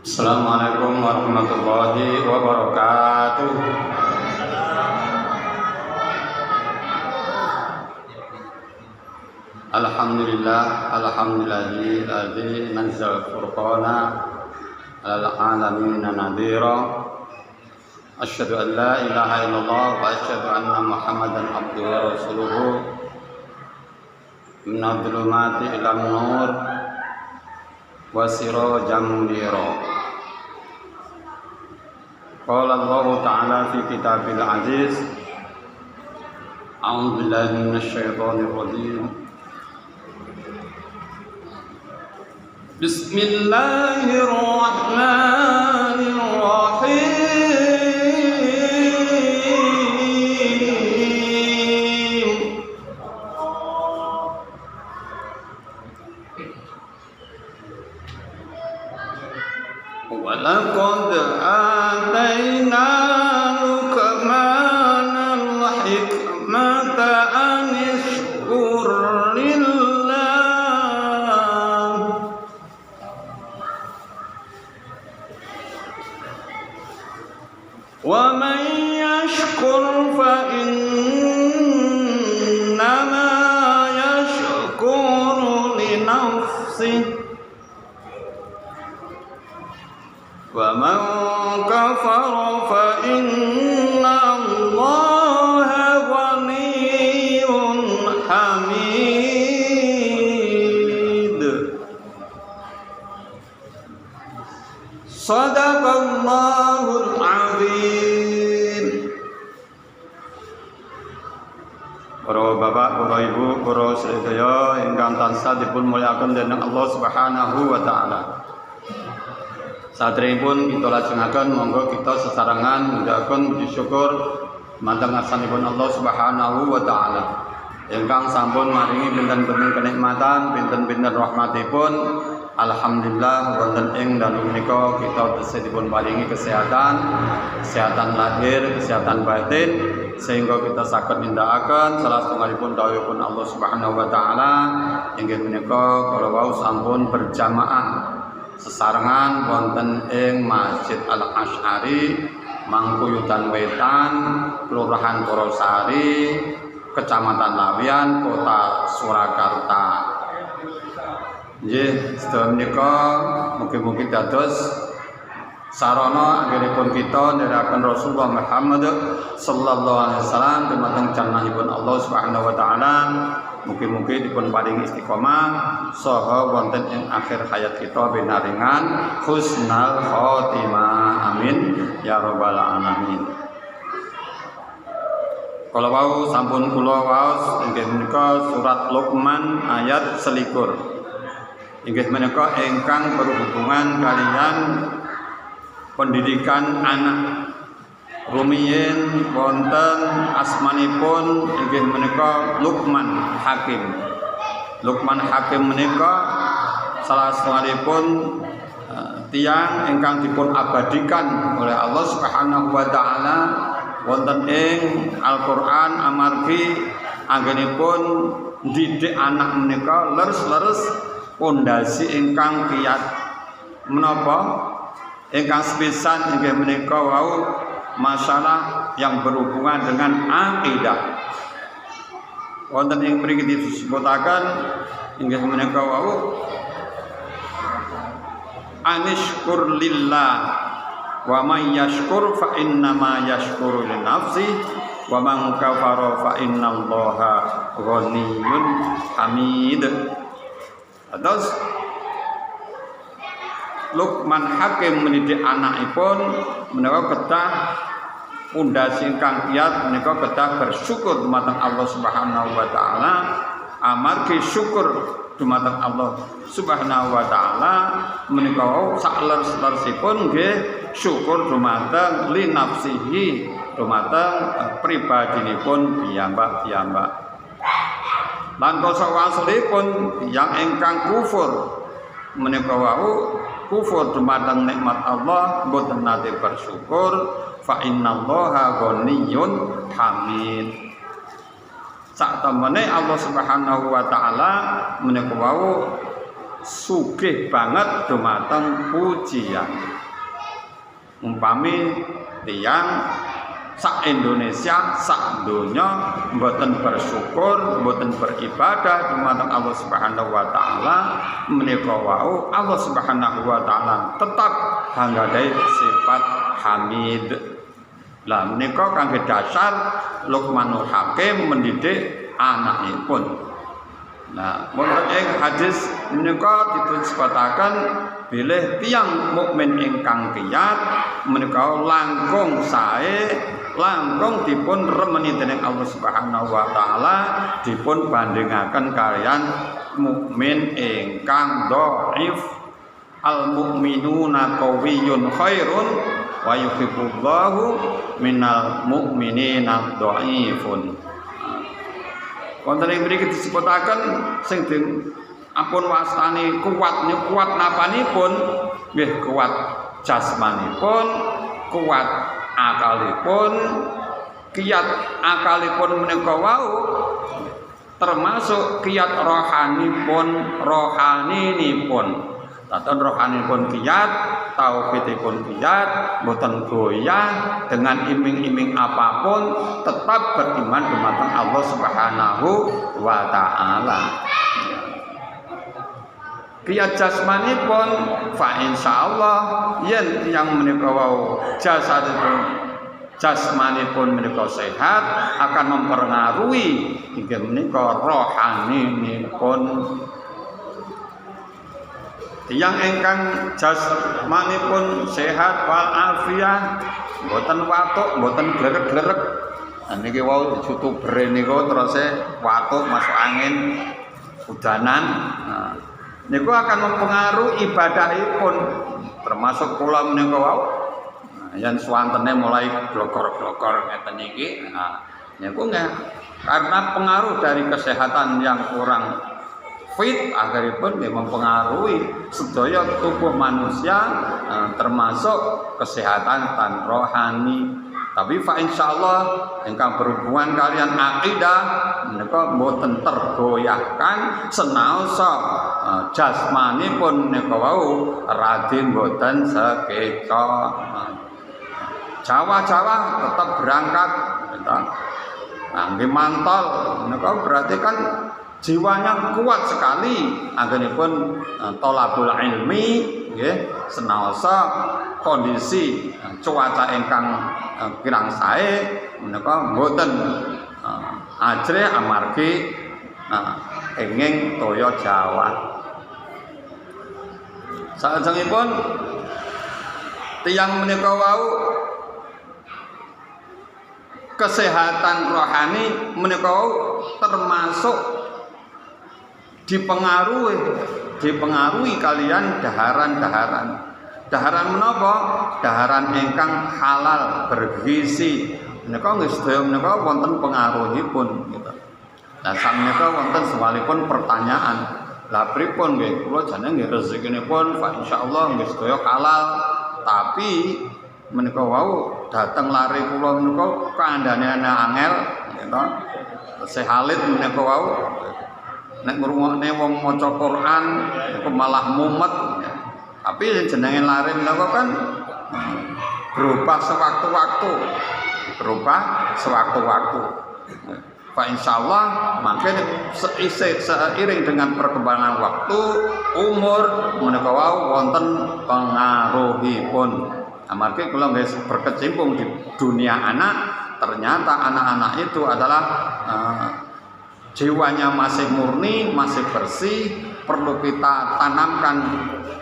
Assalamualaikum warahmatullahi wabarakatuh. Alhamdulillahilladzi nazzala furqana 'alal 'alamin nadhira. Asyhadu an la ilaha illallah wa asyhadu anna Muhammadan abduhu wa rasuluhu. Minadh dhulumati ilan nur wa sirajan munira. Qala Allah Ta'ala fi kitabil aziz. A'udzu billahi minasy syaithanir rajim. Bismillahirrahmanirrahim. Walaqad atayna Luqmanal hikmata an yashkur lillah wa man yashkur fa innama yashkuru li nafsihi wa man kafara fa inna Allaha ghaniyyun hamid. Shadaqallahul azim. Para bapak, para ibu, para sedaya ingkang tansah dipun mulyakaken dening Allah Subhanahu wa taala. Saderengipun kita lajengaken monggo kita sesarengan mudahaken puji syukur mateng ngarsanipun Allah Subhanahu wa taala ingkang sampun maringi pinten-pinten kenikmatan, pinten-pinten rahmatipun. Alhamdulillah wonten ing dalu menika kita tesih dipun paringi kesehatan lahir, kesehatan batin sehingga kita saged nindakaken salah setunggalipun dawuhipun Allah Subhanahu wa taala inggih menika kala wau sampun berjamaah sesarengan wonten ing Masjid Al-Asy'ari Mangkuyudan Wetan, Kelurahan Porosari, Kecamatan Lawian, Kota Surakarta. Nggih, sedaya menika mugi-mugi dados sarana anggenipun kita nderekaken Rasulullah Muhammad sallallahu alaihi wasallam dumateng jannahipun Allah Subhanahu wa taala. Mugi-mugi dipun paringi istiqomah saha wonten ing akhir hayat kita binaringan husnal khotimah. Amin ya rabbal alamin. Kala wau sampun kula waos inggih menika surat Luqman ayat 21. Inggih menika ingkang berhubungan kalian pendidikan anak. Rumiyin wonten asmanipun inggih menika Luqman Hakim. Luqman Hakim menika salah satunggalipun tiyang ingkang dipun abadikan oleh Allah Subhanahu wa taala wonten ing Al-Qur'an amargi anggenipun didik anak menika leres-leres pondasi ingkang kiyat menapa ingkang sepisan inggih menika wau masalah yang berhubungan dengan akidah. Wonten ing mriki disebutaken inggih menika wau anishkur lillah wa may yashkur fa innama yashkuru li nafsi wa man kafara fa innallaha ghaniyyun hamid. Terus Luqman Hakim mendidik anakipun menika kedah pundhasi ingkang kiyat menika kedah bersyukur dumateng Allah Subhanahu wa taala. Amargi syukur dumateng Allah Subhanahu wa taala menika sakleres-leresipun nggih syukur dumateng li nafsihi dumateng pribadinipun piyambak-piyambak. Lan kasawasulipun yang ingkang kufur menika wau kufur dumateng nikmat Allah boten nate bersyukur fa innallaha ghaniyyun hamid. Sak temene Allah Subhanahu wa taala menika wau sugih banget dumateng pujian. Umpami tiyang sak Indonesia, sak donya mboten bersyukur, mboten beribadah dumateng Allah Subhanahu wa taala, menika wau Allah Subhanahu wa taala tetap nggadhahi sifat Hamid. Lah menika kangge dasar Luqmanul Hakim mendidik anakipun. Nah, wonten ing hadis menika disebutaken bilih tiyang mukmin ingkang kiyat menika langkung sae, langkung dipun remeni dening Allah Subhanahu wa taala, dipun bandingaken kalian mukmin ingkang dhaif. Al mukminuna qawiyyun khairun wa yuhibbullahu minal mu'minina dhaifun. Wonten ing mriki disebutaken sing ampun wastani kuat niku kuat napanipun nggih kuat jasmanipun, kuat akalipun, kiyat akalipun menika wau termasuk kiyat rohaninipun. Taton rohaninipun kiyat, tauhidipun kiyat, boten goyah dengan iming-iming apapun, tetap beriman dumateng Allah Subhanahu wa taala. Kiyat jasmanipun fa insyaallah yen tiyang menika wau jasmanipun menika sehat akan mempengaruhi inggih menika rohaninipun. Tiyang ingkang jasmanipun sehat wal afiah, mboten watuk, mboten glerek-glerek. Niki wau youtuber niku terus watuk masuk angin udanan. Nah, niku akan mempengaruhi ibadahipun, termasuk kula menika wau. Nah, yen swantene mulai glogor-glogor ngeten iki, nah niku nggih karena pengaruh dari kesehatan yang kurang fit akhiripun mempengaruhi sedaya tubuh manusia, termasuk kesehatan tan rohani. Tapi fa insyaallah ingkang berhubungan kalian akidah menika mboten tergoyahkan senaosa jasmanipun menika wau radi mboten sekeca. Jawa-jawa tetap berangkat nggih mantol menika berarti kan jiwanya kuat sekali anggenipun tolabul ilmi nggih senaosa kondisi cuaca ingkang kirang sae menika mboten ajrih amargi kenging toya Jawa. Salajengipun tiyang menika wau kesehatan rohani menika wau termasuk dipengaruhi kalian daharan menapa? Daharan ingkang halal bergizi menika nggih sedaya menika wonten pengaruhipun gitu. Lah sakmenika wonten sewalipun pertanyaan, lah pripun nggih kula jane nggih rezekinipun fa insyaallah nggih sedaya halal, tapi menika wau dateng lare kula menika kandhane angel gitu. Sehalit menika wau nek ngrungokne wong maca Quran iku malah mumet. Tapi jenenge lare menika kan berubah sewaktu-waktu. Fa insyaallah mangke seiring dengan perkembangan waktu umur menika wau wonten pengaruhipun. Amargi kula wis berkecimpung di dunia anak, ternyata anak-anak itu adalah jiwanya masih murni, masih bersih, perlu kita tanamkan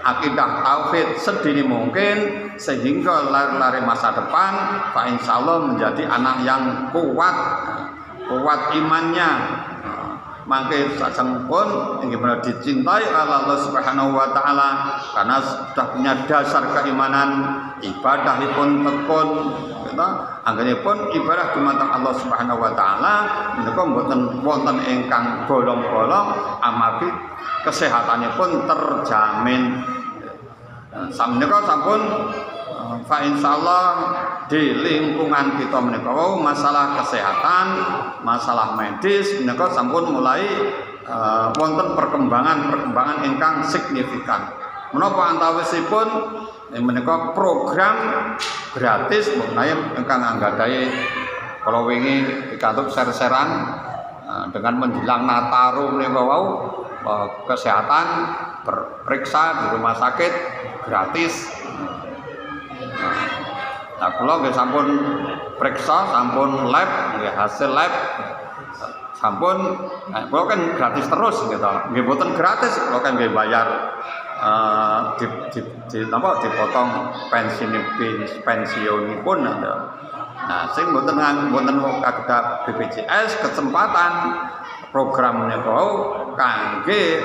akidah tauhid sedini mungkin sehingga lari-lari masa depan Pak insyaallah menjadi anak yang kuat imannya. Mangke sasengipun inggih menawi dicintai Allah Subhanahu wa taala karena sudah punya dasar keimanan, ibadahipun tekun kita anggenipun ibadah dumateng Allah Subhanahu wa taala menika mboten wonten ingkang bolong-bolong amargi kesehatanipun terjamin. Sameneika sampun fa insyaallah di lingkungan kita menika masalah kesehatan, masalah medis menika sampun mulai wonten perkembangan ingkang signifikan. Menapa antawisipun menika program gratis mengenai ingkang anggadhahi kala wingi pikantuk share-sharean dengan menjelang Nataru menika wau kesehatan periksa di rumah sakit gratis. Nah, kula nggih sampun periksa, sampun lab, nggih hasil lab sampun kula kan gratis terus gitu. Nggih mboten gratis, kula kan nggih bayar dipotong pensiunipun. Nah, sing mboten kaged BPJS kesempatan program menika kangge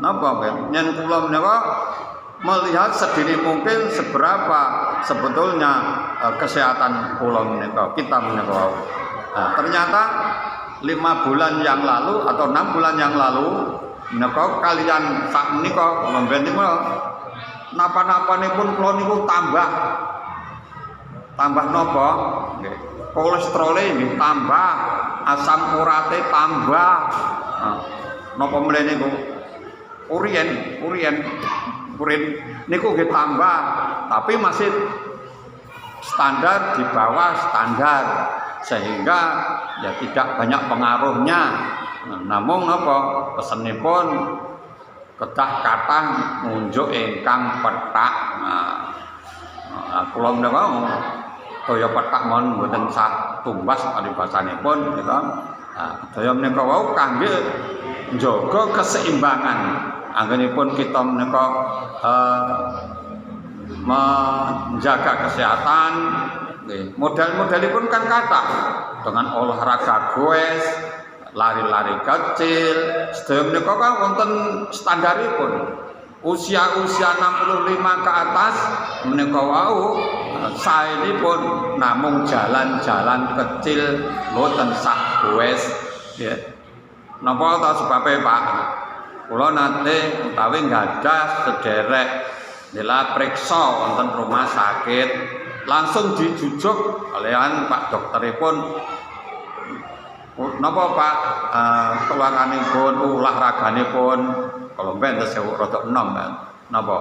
napa yen kula menika melihat sedini mungkin seberapa sebetulnya kesehatan kula menika kita menika. Nah, ternyata 5 bulan yang lalu atau 6 bulan yang lalu menika kalian sak menika mboten napa-napanipun kula niku tambah napa nggih kolesterole nggih tambah, asam urate tambah. Napa meneh niku urin niku nggih tambah, tapi masih standar di bawah standar sehingga ya tidak banyak pengaruhnya. Namun napa pesenipun kedah kathah ngunjuk ingkang pethak. Kula menika kaya pethak mon mboten sah tumbas paribasanipun gitu. Daya menika wau kangge njaga keseimbangan. Anggenipun kita menika menjaga kesehatan. Modal-modalipun kan kathah dengan olahraga goes, lari-lari kecil, sedaya menika kan wonten standaripun. Usia-usia 65 ke atas menika wau saenipun namung jalan-jalan kecil mboten sah goes ya. Napa ta sebabe Pak? Kula nate utawi nggadah sederek nila priksa wonten rumah sakit langsung dijujuk kalian Pak dokteripun. Napa Pak keluaranipun olahraganipun kalau ben sewu rada enom napa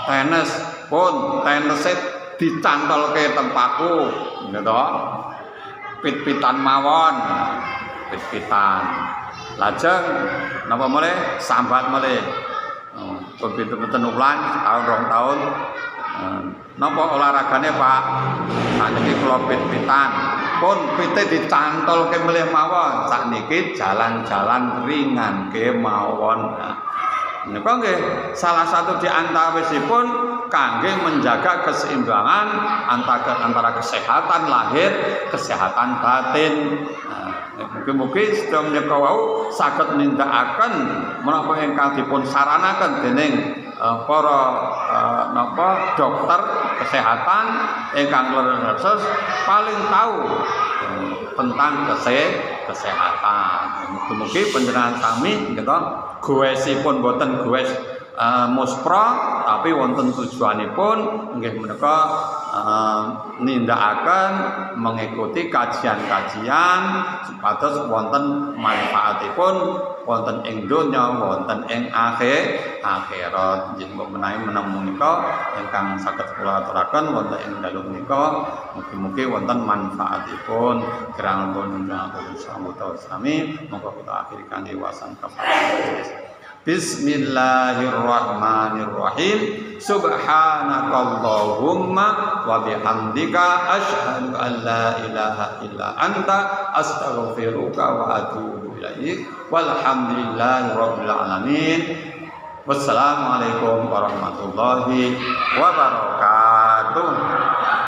tenis pun tenise dicantolke tempaku gitu. Pit-pitan mawon pit-pitan lajeng napa mulai sambat mulai pintu-pintu ulan tahun 2 tahun napa olahragane Pak sakniki kula pit-pitan pun pite dicantolke mulih mawon sakniki jalan-jalan ringan kemawon. Menika nggih salah satu di antawisipun kangge menjaga keseimbangan antara kesehatan lahir, kesehatan batin. Mugi-mugi sedaya menika wau saged nindakaken menapa ingkang dipun saranaken dening para dokter kesehatan ingkang lurus paling tahu tentang kesehatan. Mugi-mugi panjenengan sami gitu goesipun boten goes muspra tapi wonten tujuanipun nggih menika nindakaken mengikuti kajian-kajian supados wonten manfaatipun wonten ing donya wonten ing akhirat. Nggih menawi menika ingkang saged kula aturaken wonten ing dalu menika mugi-mugi wonten manfaatipun kirang pun sami monggo kita akhiri kanthi wasan kafarat. Bismillahirrahmanirrahim. Subhanakallahumma wa bihamdika asyhadu an la ilaha illa anta astaghfiruka wa atubu ilaik. Walhamdulillahirabbil alamin. Wassalamualaikum warahmatullahi wabarakatuh.